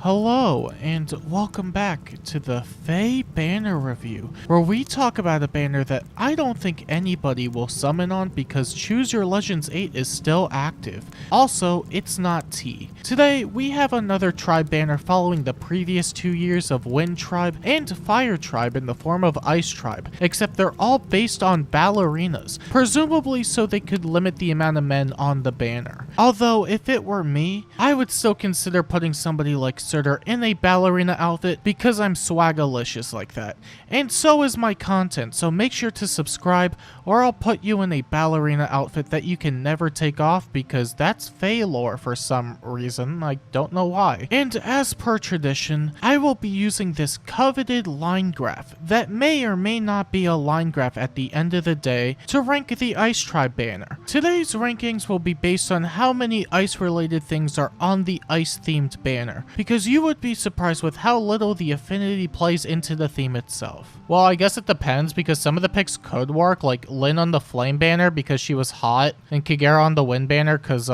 Hello, and welcome back to the Fae banner review, where we talk about a banner that I don't think anybody will summon on because Choose Your Legends 8 is still active. Also, it's not T. Today, we have another tribe banner following the previous 2 years of Wind Tribe and Fire Tribe in the form of Ice Tribe, except they're all based on ballerinas, presumably so they could limit the amount of men on the banner. Although, if it were me, I would still consider putting somebody like Surtur in a ballerina outfit because I'm swagalicious like that. And so is my content, so make sure to subscribe or I'll put you in a ballerina outfit that you can never take off because that's Fae lore for some reason, I don't know why. And as per tradition, I will be using this coveted line graph that may or may not be a line graph at the end of the day to rank the Ice Tribe banner. Today's rankings will be based on how many ice related things are on the ice themed banner, because you would be surprised with how little the affinity plays into the theme itself. Well, I guess it depends because some of the picks could work, like Lynn on the flame banner because she was hot, and Kagera on the wind banner because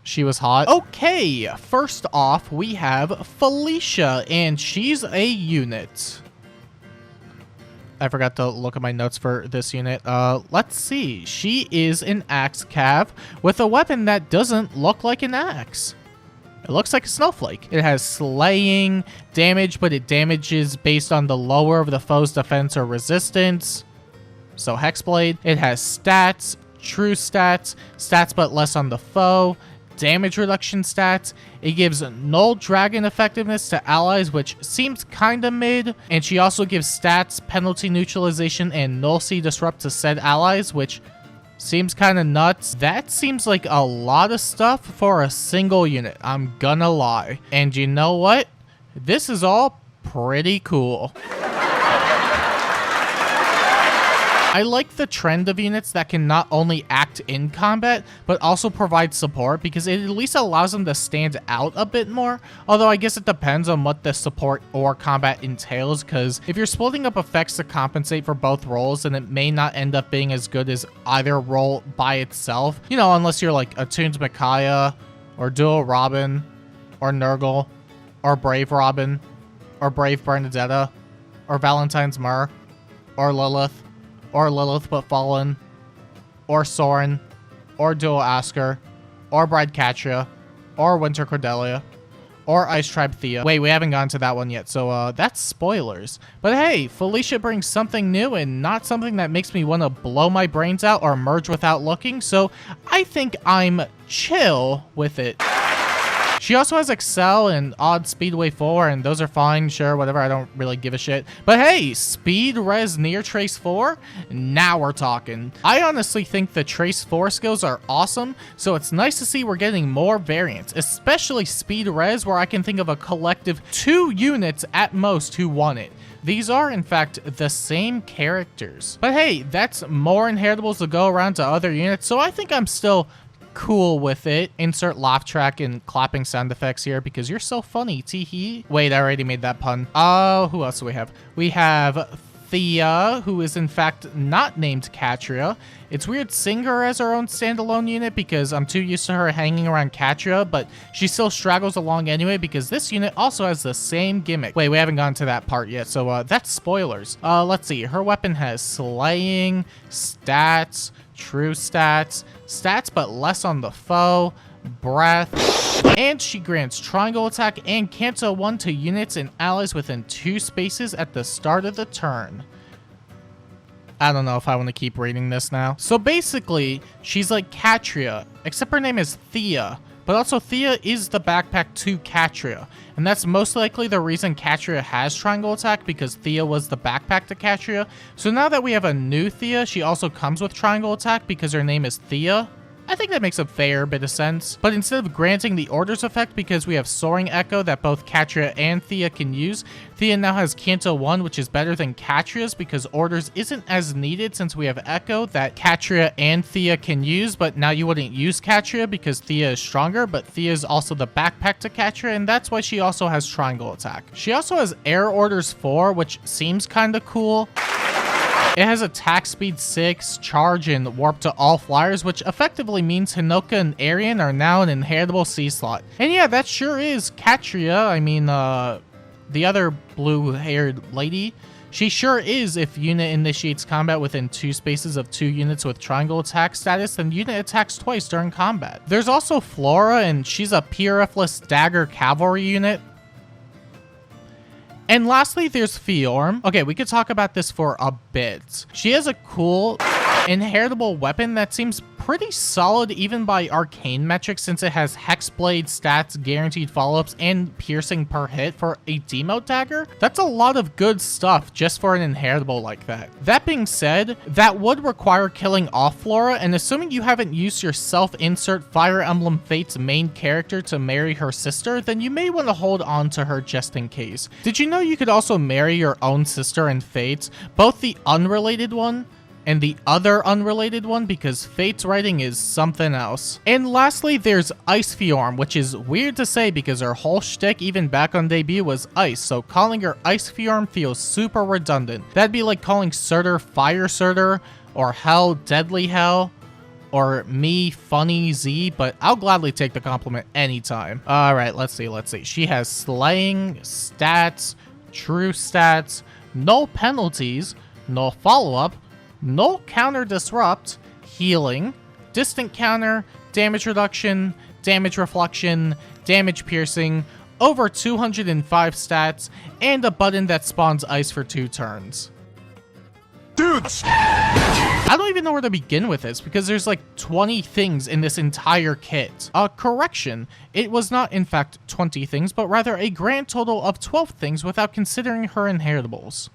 she was hot. Okay, first off we have Felicia, and she's a unit. I forgot to look at my notes for this unit. Let's see. She is an axe cav with a weapon that doesn't look like an axe. It looks like a snowflake. It has slaying damage, but it damages based on the lower of the foe's defense or resistance. So Hexblade. It has stats, true stats, stats but less on the foe, damage reduction stats. It gives null dragon effectiveness to allies, which seems kinda mid. And she also gives stats, penalty neutralization, and null C disrupt to said allies, which seems kind of nuts. That seems like a lot of stuff for a single unit, I'm gonna lie. And you know what? This is all pretty cool. I like the trend of units that can not only act in combat, but also provide support, because it at least allows them to stand out a bit more. Although I guess it depends on what the support or combat entails, because if you're splitting up effects to compensate for both roles, then it may not end up being as good as either role by itself. You know, unless you're like Attuned Micaiah, or Dual Robin, or Nurgle, or Brave Robin, or Brave Bernadetta, or Valentine's Myrrh, or Lilith but Fallen, or Soren, or Dual Asker, or Bride Catria, or Winter Cordelia, or Ice Tribe Thea. Wait, we haven't gotten to that one yet, so that's spoilers. But hey, Felicia brings something new and not something that makes me want to blow my brains out or merge without looking, so I think I'm chill with it. She also has Excel and Odd Speedway 4, and those are fine, sure, whatever, I don't really give a shit. But hey, Speed Res Near Trace 4? Now we're talking. I honestly think the Trace 4 skills are awesome, so it's nice to see we're getting more variants, especially Speed Res, where I can think of a collective 2 units at most who want it. These are, in fact, the same characters. But hey, that's more inheritables to go around to other units, so I think I'm still cool with it. Insert laugh track and clapping sound effects here because you're so funny, teehee. Wait, I already made that pun. Who else do we have? We have Thea, who is in fact not named Catria. It's weird seeing her as her own standalone unit because I'm too used to her hanging around Catria, but she still straggles along anyway because this unit also has the same gimmick. Wait, we haven't gotten to that part yet, so that's spoilers. Let's see. Her weapon has slaying, stats, true stats, stats but less on the foe, breath, and she grants triangle attack and Canto 1 to units and allies within 2 spaces at the start of the turn. I don't know if I want to keep reading this now. So basically, she's like Catria, except her name is Thea. But also Thea is the backpack to Catria, and that's most likely the reason Catria has triangle attack, because Thea was the backpack to Catria. So now that we have a new Thea, she also comes with triangle attack because her name is Thea. I think that makes a fair bit of sense. But instead of granting the orders effect, because we have Soaring Echo that both Catria and Thea can use, Thea now has Canto 1, which is better than Catria's because orders isn't as needed since we have Echo that Catria and Thea can use, but now you wouldn't use Catria because Thea is stronger, but Thea is also the backpack to Catria, and that's why she also has triangle attack. She also has Air Orders 4, which seems kinda cool. It has attack speed 6, charge, and warp to all flyers, which effectively means Hinoka and Arian are now an inheritable C slot. And yeah, that sure is Katria. I mean, the other blue-haired lady. She sure is if unit initiates combat within 2 spaces of 2 units with triangle attack status, then unit attacks twice during combat. There's also Flora, and she's a PRF-less dagger cavalry unit. And lastly, there's Firene. Okay, we could talk about this for a bit. She has a cool inheritable weapon that seems pretty solid even by arcane metrics, since it has hexblade stats, guaranteed follow-ups, and piercing per hit for a demote dagger. That's a lot of good stuff just for an inheritable like that. That being said, that would require killing off Flora, and assuming you haven't used your self-insert Fire Emblem Fate's main character to marry her sister, then you may want to hold on to her just in case. Did you know you could also marry your own sister in Fate's, both the unrelated one and the other unrelated one, because Fate's writing is something else. And lastly, there's Ice Firene, which is weird to say because her whole shtick even back on debut was ice, so calling her Ice Firene feels super redundant. That'd be like calling Surtur Fire Surtur, or Hell Deadly Hell, or me Funny Z, but I'll gladly take the compliment anytime. Alright, let's see. She has slaying, stats, true stats, no penalties, no follow-up, no counter disrupt, healing, distant counter, damage reduction, damage reflection, damage piercing, over 205 stats, and a button that spawns ice for 2 turns. Dudes! I don't even know where to begin with this, because there's like 20 things in this entire kit. Correction, it was not in fact 20 things, but rather a grand total of 12 things without considering her inheritables.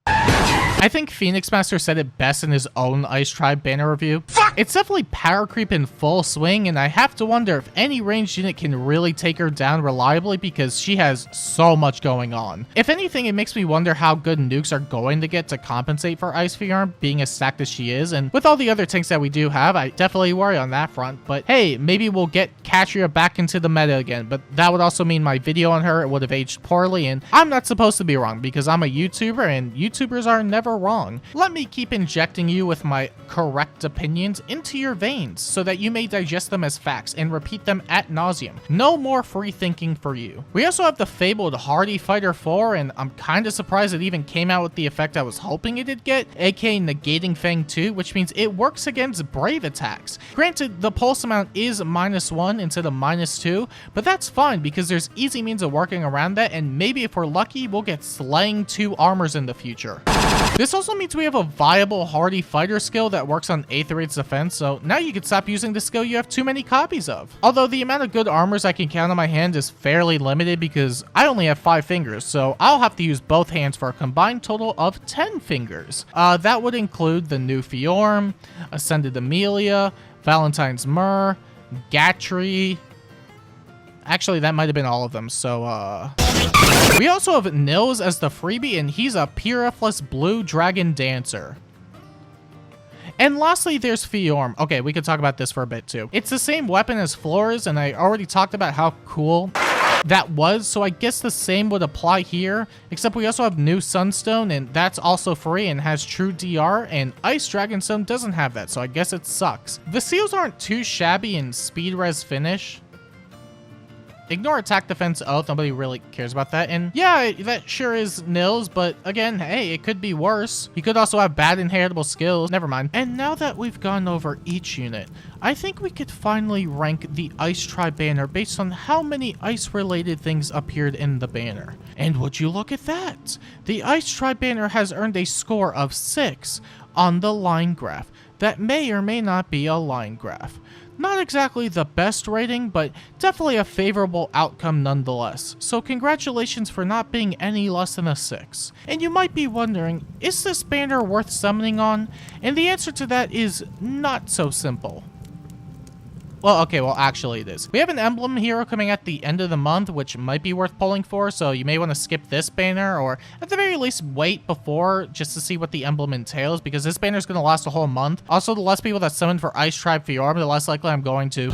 I think Phoenix Master said it best in his own Ice Tribe banner review. It's definitely power creep in full swing, and I have to wonder if any ranged unit can really take her down reliably because she has so much going on. If anything, it makes me wonder how good nukes are going to get to compensate for Ice Firene being as stacked as she is, and with all the other tanks that we do have, I definitely worry on that front. But hey, maybe we'll get Katria back into the meta again, but that would also mean my video on her would have aged poorly, and I'm not supposed to be wrong because I'm a YouTuber, and YouTubers are never wrong. Let me keep injecting you with my correct opinions into your veins so that you may digest them as facts and repeat them ad nauseum. No more free thinking for you. We also have the fabled Hardy Fighter 4, and I'm kind of surprised it even came out with the effect I was hoping it'd get, aka negating Fang 2, which means it works against brave attacks. Granted, the pulse amount is -1 instead of -2, but that's fine because there's easy means of working around that, and maybe if we're lucky, we'll get Slaying 2 armors in the future. This also means we have a viable Hardy Fighter skill that works on 8th rate's defense, so now you can stop using the skill you have too many copies of. Although the amount of good armors I can count on my hand is fairly limited because I only have 5 fingers, so I'll have to use both hands for a combined total of 10 fingers. That would include the new Firene, Ascended Amelia, Valentine's Myrrh, Gatry. Actually, that might have been all of them, so we also have Nils as the freebie, and he's a PRF-less blue dragon dancer. And lastly, there's Firene. Okay, we could talk about this for a bit too. It's the same weapon as Flora's, and I already talked about how cool that was, so I guess the same would apply here, except we also have new Sunstone, and that's also free and has true DR, and Ice Dragonstone doesn't have that, so I guess it sucks. The seals aren't too shabby in speed res finish. Ignore attack defense oath, nobody really cares about that. And yeah, that sure is Nils, but again, hey, it could be worse. You could also have bad inheritable skills, never mind. And now that we've gone over each unit, I think we could finally rank the Ice Tribe banner based on how many ice related things appeared in the banner. And would you look at that? The Ice Tribe banner has earned a score of 6 on the line graph. That may or may not be a line graph. Not exactly the best rating, but definitely a favorable outcome nonetheless. So congratulations for not being any less than a 6. And you might be wondering, is this banner worth summoning on? And the answer to that is not so simple. Well, okay, well, actually it is. We have an Emblem hero coming at the end of the month, which might be worth pulling for, so you may want to skip this banner, or at the very least wait before just to see what the Emblem entails, because this banner is going to last a whole month. Also, the less people that summon for Ice Tribe Firene, the less likely I'm going to